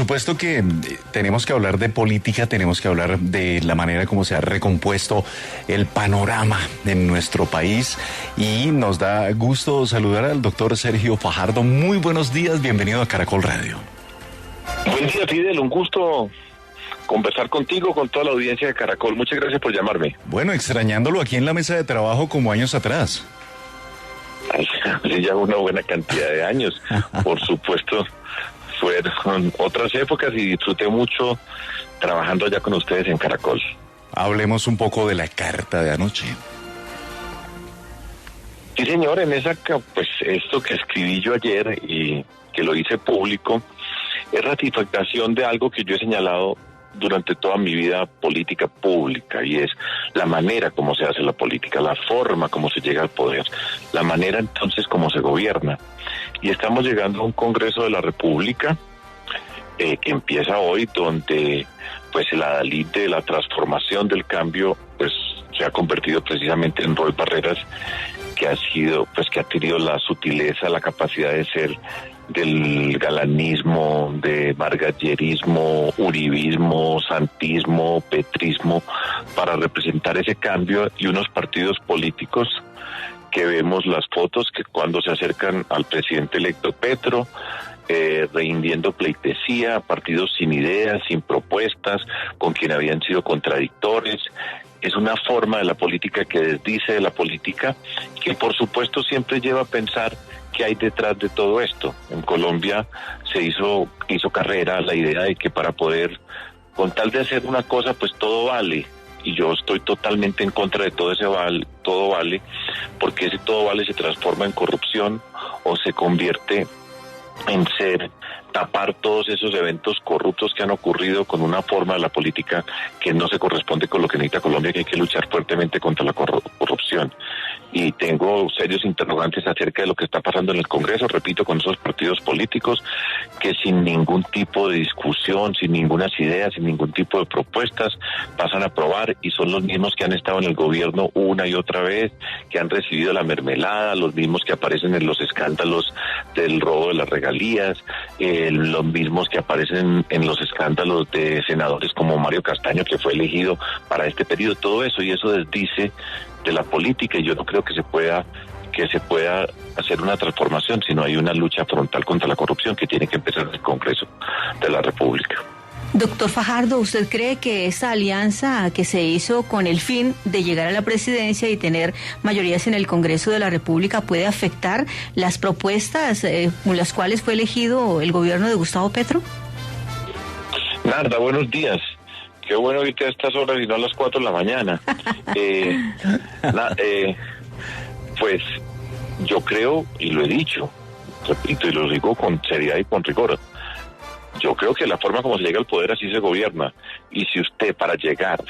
Por supuesto que tenemos que hablar de política, tenemos que hablar de la manera como se ha recompuesto el panorama en nuestro país y nos da gusto saludar al doctor Sergio Fajardo. Muy buenos días, bienvenido a Caracol Radio. Buen día, Fidel, un gusto conversar contigo, con toda la audiencia de Caracol. Muchas gracias por llamarme. Bueno, extrañándolo aquí en la mesa de trabajo como años atrás. Hace ya una buena cantidad de años, por supuesto. Fueron otras épocas y disfruté mucho trabajando allá con ustedes en Caracol. Hablemos un poco de la carta de anoche. Sí, señor, en esa, pues esto que escribí yo ayer y que lo hice público, es ratificación de algo que yo he señalado durante toda mi vida política pública, y es la manera como se hace la política, la forma como se llega al poder, la manera entonces como se gobierna. Y estamos llegando a un Congreso de la República que empieza hoy, donde pues el adalid de la transformación del cambio pues se ha convertido precisamente en Roy Barreras, que ha sido, pues que ha tenido la sutileza, la capacidad de ser del galanismo, de margallerismo, uribismo, santismo, petrismo, para representar ese cambio, y unos partidos políticos que vemos las fotos que cuando se acercan al presidente electo Petro, rindiendo pleitesía, partidos sin ideas, sin propuestas, con quien habían sido contradictores. Es una forma de la política que desdice de la política, que por supuesto siempre lleva a pensar qué hay detrás de todo esto. En Colombia se hizo carrera la idea de que para poder, con tal de hacer una cosa, pues todo vale. Y yo estoy totalmente en contra de todo vale, porque ese todo vale se transforma en corrupción o se convierte en tapar todos esos eventos corruptos que han ocurrido con una forma de la política que no se corresponde con lo que necesita Colombia, que hay que luchar fuertemente contra la corrupción. Y tengo serios interrogantes acerca de lo que está pasando en el Congreso, repito, con esos partidos políticos que sin ningún tipo de discusión, sin ninguna idea, sin ningún tipo de propuestas, pasan a aprobar, y son los mismos que han estado en el gobierno una y otra vez, que han recibido la mermelada, los mismos que aparecen en los escándalos del robo de las regalías, los mismos que aparecen en los escándalos de senadores como Mario Castaño, que fue elegido para este periodo. Todo eso, y eso desdice de la política, y yo no creo que se pueda hacer una transformación si no hay una lucha frontal contra la corrupción que tiene que empezar en el Congreso de la República. Doctor Fajardo, ¿usted cree que esa alianza que se hizo con el fin de llegar a la presidencia y tener mayorías en el Congreso de la República puede afectar las propuestas con las cuales fue elegido el gobierno de Gustavo Petro? Narda, buenos días. Qué bueno irte a estas horas y no a las 4 de la mañana. Pues yo creo, y lo he dicho, repito, y lo digo con seriedad y con rigor, yo creo que la forma como se llega al poder así se gobierna. Y si usted para llegar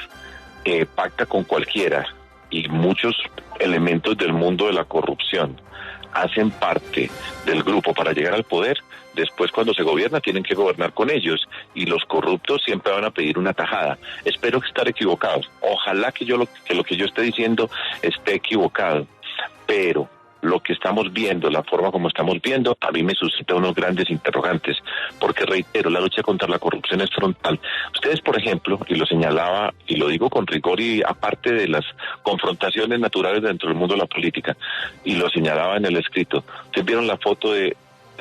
pacta con cualquiera, y muchos elementos del mundo de la corrupción hacen parte del grupo para llegar al poder, después cuando se gobierna tienen que gobernar con ellos, y los corruptos siempre van a pedir una tajada. Espero que estar equivocado. Ojalá que lo que yo esté diciendo esté equivocado, pero lo que estamos viendo, la forma como estamos viendo, a mí me suscita unos grandes interrogantes, porque reitero, la lucha contra la corrupción es frontal. Ustedes, por ejemplo, y lo señalaba, y lo digo con rigor y aparte de las confrontaciones naturales dentro del mundo de la política, y lo señalaba en el escrito, ustedes vieron la foto de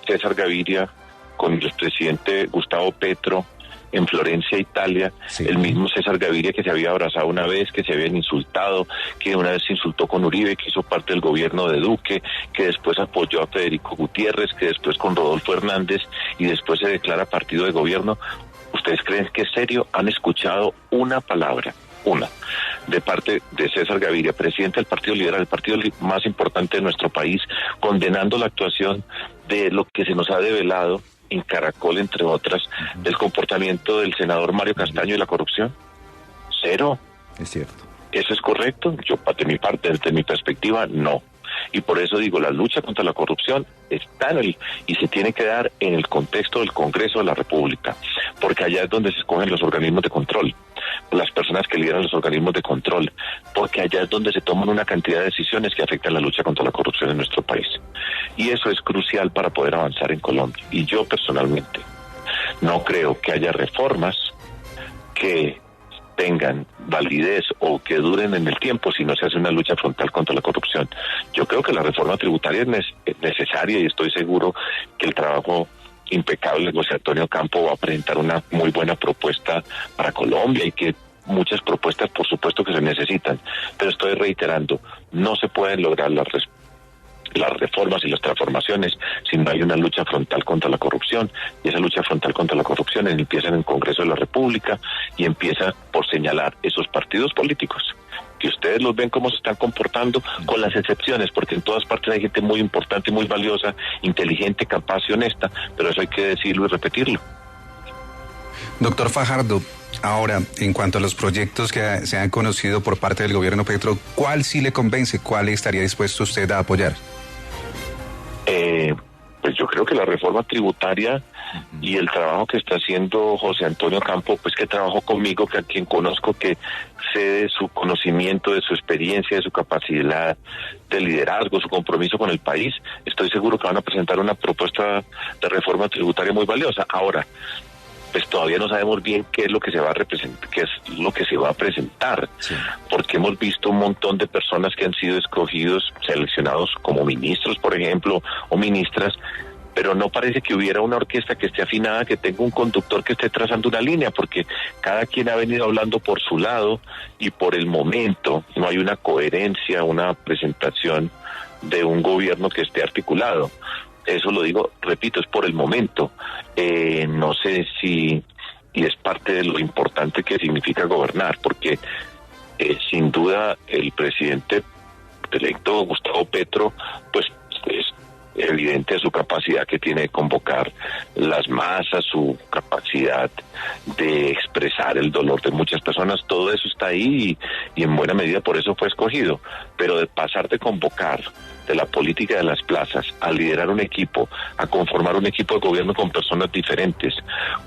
César Gaviria con el presidente Gustavo Petro en Florencia, Italia, sí. El mismo César Gaviria que se había abrazado una vez, que se habían insultado, que una vez se insultó con Uribe, que hizo parte del gobierno de Duque, que después apoyó a Federico Gutiérrez, que después con Rodolfo Hernández, y después se declara partido de gobierno. ¿Ustedes creen que es serio? ¿Han escuchado una palabra, una, de parte de César Gaviria, presidente del Partido Liberal, el partido más importante de nuestro país, condenando la actuación de lo que se nos ha develado en Caracol, entre otras, del comportamiento del senador Mario Castaño y la corrupción? Cero. Es cierto. ¿Eso es correcto? Yo, de mi parte, desde mi perspectiva, no. Y por eso digo, la lucha contra la corrupción está y se tiene que dar en el contexto del Congreso de la República, porque allá es donde se escogen los organismos de control, las personas que lideran los organismos de control, porque allá es donde se toman una cantidad de decisiones que afectan la lucha contra la corrupción en nuestro país. Y eso es crucial para poder avanzar en Colombia. Y yo personalmente No creo que haya reformas que tengan validez o que duren en el tiempo si no se hace una lucha frontal contra la corrupción. Yo creo que la reforma tributaria es necesaria y estoy seguro que el trabajo impecable de José Antonio Campo va a presentar una muy buena propuesta para Colombia y que muchas propuestas por supuesto que se necesitan, pero estoy reiterando, no se pueden lograr las reformas y las transformaciones si no hay una lucha frontal contra la corrupción, y esa lucha frontal contra la corrupción empieza en el Congreso de la República y empieza por señalar esos partidos políticos que ustedes los ven cómo se están comportando, con las excepciones, porque en todas partes hay gente muy importante, muy valiosa, inteligente, capaz y honesta, pero eso hay que decirlo y repetirlo. Doctor Fajardo, ahora, en cuanto a los proyectos que se han conocido por parte del gobierno Petro, ¿cuál sí le convence? ¿Cuál estaría dispuesto usted a apoyar? Pues yo creo que la reforma tributaria y el trabajo que está haciendo José Antonio Campo, pues que trabajó conmigo, que a quien conozco, que sé de su conocimiento, de su experiencia, de su capacidad de liderazgo, su compromiso con el país, estoy seguro que van a presentar una propuesta de reforma tributaria muy valiosa. Ahora, pues todavía no sabemos bien qué es lo que se va a representar, qué es lo que se va a presentar, sí, porque hemos visto un montón de personas que han sido escogidos, seleccionados como ministros, por ejemplo, o ministras, pero no parece que hubiera una orquesta que esté afinada, que tenga un conductor que esté trazando una línea, porque cada quien ha venido hablando por su lado y por el momento no hay una coherencia, una presentación de un gobierno que esté articulado. Eso lo digo, repito, es por el momento. No sé si, y es parte de lo importante que significa gobernar, porque sin duda el presidente electo Gustavo Petro, pues es evidente su capacidad que tiene de convocar las masas, su capacidad de expresar el dolor de muchas personas, todo eso está ahí y en buena medida por eso fue escogido, pero de pasar de convocar de la política de las plazas a liderar un equipo, a conformar un equipo de gobierno con personas diferentes,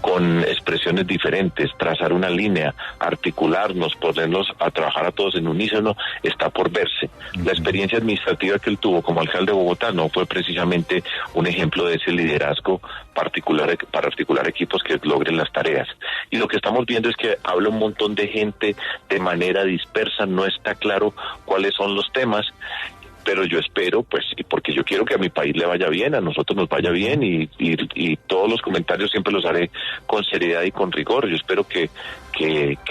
con expresiones diferentes, trazar una línea, articularnos, ponernos a trabajar a todos en unísono, está por verse. La experiencia administrativa que él tuvo como alcalde de Bogotá no fue precisamente un ejemplo de ese liderazgo particular para articular equipos que logren las tareas. Y lo que estamos viendo es que habla un montón de gente de manera dispersa, no está claro cuáles son los temas, pero yo espero, pues, porque yo quiero que a mi país le vaya bien, a nosotros nos vaya bien, y todos los comentarios siempre los haré con seriedad y con rigor. Yo espero que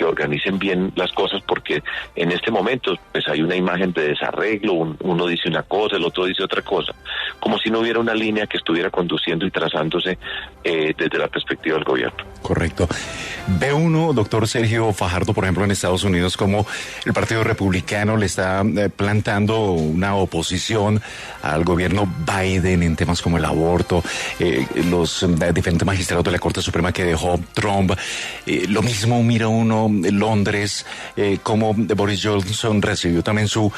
organicen bien las cosas, porque en este momento pues hay una imagen de desarreglo, uno dice una cosa, el otro dice otra cosa, como si no hubiera una línea que estuviera conduciendo y trazándose desde la perspectiva del gobierno. Correcto. Ve uno, doctor Sergio Fajardo, por ejemplo, en Estados Unidos, como el Partido Republicano le está plantando una oposición al gobierno Biden en temas como el aborto, los diferentes magistrados de la Corte Suprema que dejó Trump, lo mismo mira uno en Londres, como Boris Johnson recibió también su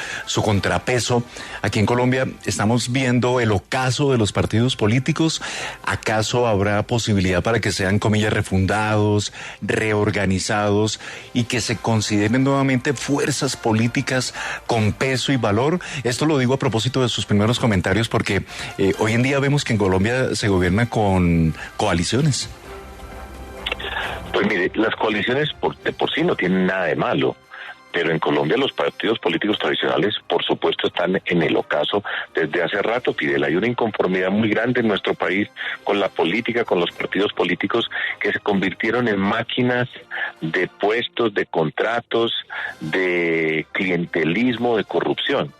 contrapeso. Aquí en Colombia estamos viendo el ocaso de los partidos políticos. ¿Acaso habrá posibilidad para que sean, comillas, refundados, reorganizados y que se consideren nuevamente fuerzas políticas con peso y valor? Esto lo digo a propósito de sus primeros comentarios, porque hoy en día vemos que en Colombia se gobierna con coaliciones. Pues mire, las coaliciones de por sí no tienen nada de malo, pero en Colombia los partidos políticos tradicionales, por supuesto, están en el ocaso desde hace rato, Fidel. Hay una inconformidad muy grande en nuestro país con la política, con los partidos políticos que se convirtieron en máquinas de puestos, de contratos, de clientelismo, de corrupción.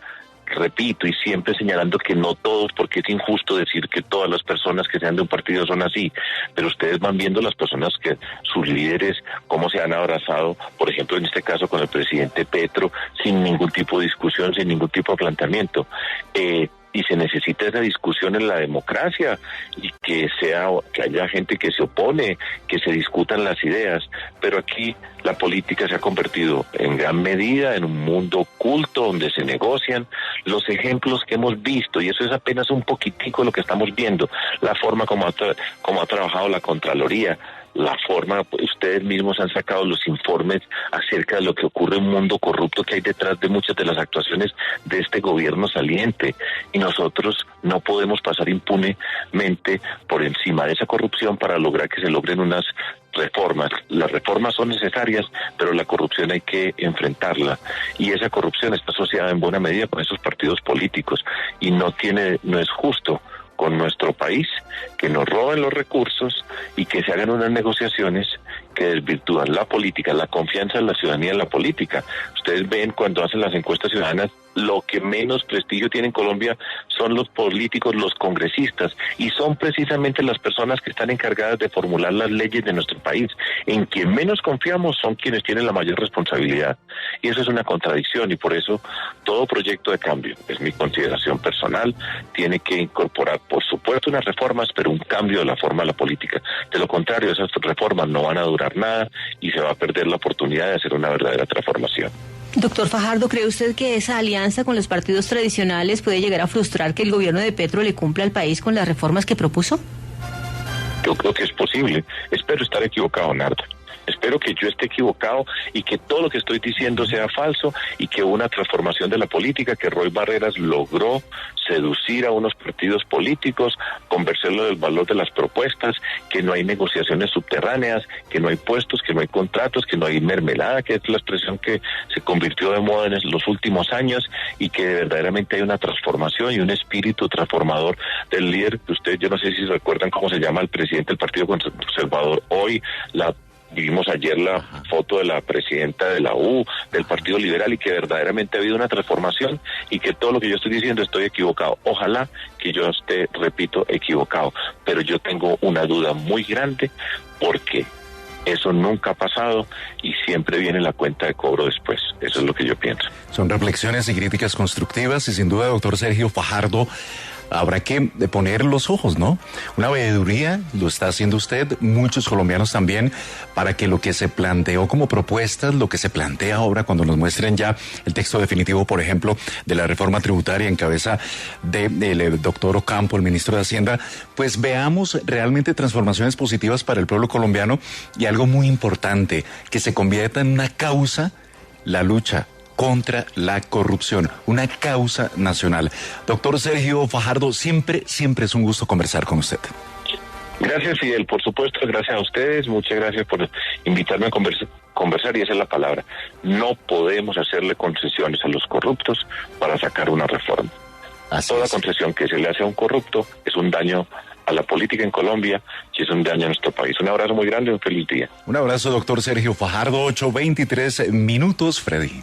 Repito, y siempre señalando que no todos, porque es injusto decir que todas las personas que sean de un partido son así, pero ustedes van viendo las personas que, sus líderes, cómo se han abrazado, por ejemplo, en este caso con el presidente Petro, sin ningún tipo de discusión, sin ningún tipo de planteamiento. Y se necesita esa discusión en la democracia y que haya gente que se opone, que se discutan las ideas, pero aquí la política se ha convertido en gran medida en un mundo oculto donde se negocian. Los ejemplos que hemos visto, y eso es apenas un poquitico de lo que estamos viendo, la forma como ha trabajado la Contraloría, la forma, ustedes mismos han sacado los informes acerca de lo que ocurre en un mundo corrupto que hay detrás de muchas de las actuaciones de este gobierno saliente, y nosotros no podemos pasar impunemente por encima de esa corrupción para lograr que se logren unas reformas. Las reformas son necesarias, pero la corrupción hay que enfrentarla, y esa corrupción está asociada en buena medida con esos partidos políticos, y no es justo con nuestro país que nos roben los recursos y que se hagan unas negociaciones que desvirtúan la política, la confianza de la ciudadanía en la política. Ustedes ven cuando hacen las encuestas ciudadanas, lo que menos prestigio tiene en Colombia son los políticos, los congresistas, y son precisamente las personas que están encargadas de formular las leyes de nuestro país. En quien menos confiamos son quienes tienen la mayor responsabilidad, y eso es una contradicción, y por eso todo proyecto de cambio, es mi consideración personal, tiene que incorporar, por supuesto, unas reformas, pero un cambio de la forma de la política. De lo contrario, esas reformas no van a durar nada y se va a perder la oportunidad de hacer una verdadera transformación. Doctor Fajardo, ¿cree usted que esa alianza con los partidos tradicionales puede llegar a frustrar que el gobierno de Petro le cumpla al país con las reformas que propuso? Yo creo que es posible. Espero estar equivocado, Narda. Espero que yo esté equivocado y que todo lo que estoy diciendo sea falso, y que una transformación de la política, que Roy Barreras logró seducir a unos partidos políticos, convencerlo del valor de las propuestas, que no hay negociaciones subterráneas, que no hay puestos, que no hay contratos, que no hay mermelada, que es la expresión que se convirtió de moda en los últimos años, y que verdaderamente hay una transformación y un espíritu transformador del líder. Usted, yo no sé si recuerdan cómo se llama el presidente del Partido Conservador hoy, vimos ayer la foto de la presidenta de la U, del Partido Liberal, y que verdaderamente ha habido una transformación, y que todo lo que yo estoy diciendo estoy equivocado. Ojalá que yo esté, repito, equivocado, pero yo tengo una duda muy grande, porque eso nunca ha pasado y siempre viene la cuenta de cobro después. Eso es lo que yo pienso. Son reflexiones y críticas constructivas, y sin duda, doctor Sergio Fajardo, habrá que poner los ojos, ¿no? Una veeduría, lo está haciendo usted, muchos colombianos también, para que lo que se planteó como propuestas, lo que se plantea ahora, cuando nos muestren ya el texto definitivo, por ejemplo, de la reforma tributaria en cabeza del doctor Ocampo, el ministro de Hacienda, pues veamos realmente transformaciones positivas para el pueblo colombiano, y algo muy importante, que se convierta en una causa la lucha contra la corrupción, una causa nacional. Doctor Sergio Fajardo, siempre es un gusto conversar con usted. Gracias, Fidel, por supuesto, gracias a ustedes, muchas gracias por invitarme a conversar, y esa es la palabra. No podemos hacerle concesiones a los corruptos para sacar una reforma. Toda concesión que se le hace a un corrupto es un daño a la política en Colombia, y es un daño a nuestro país. Un abrazo muy grande y un feliz día. Un abrazo, doctor Sergio Fajardo, 8:23 minutos, Freddy.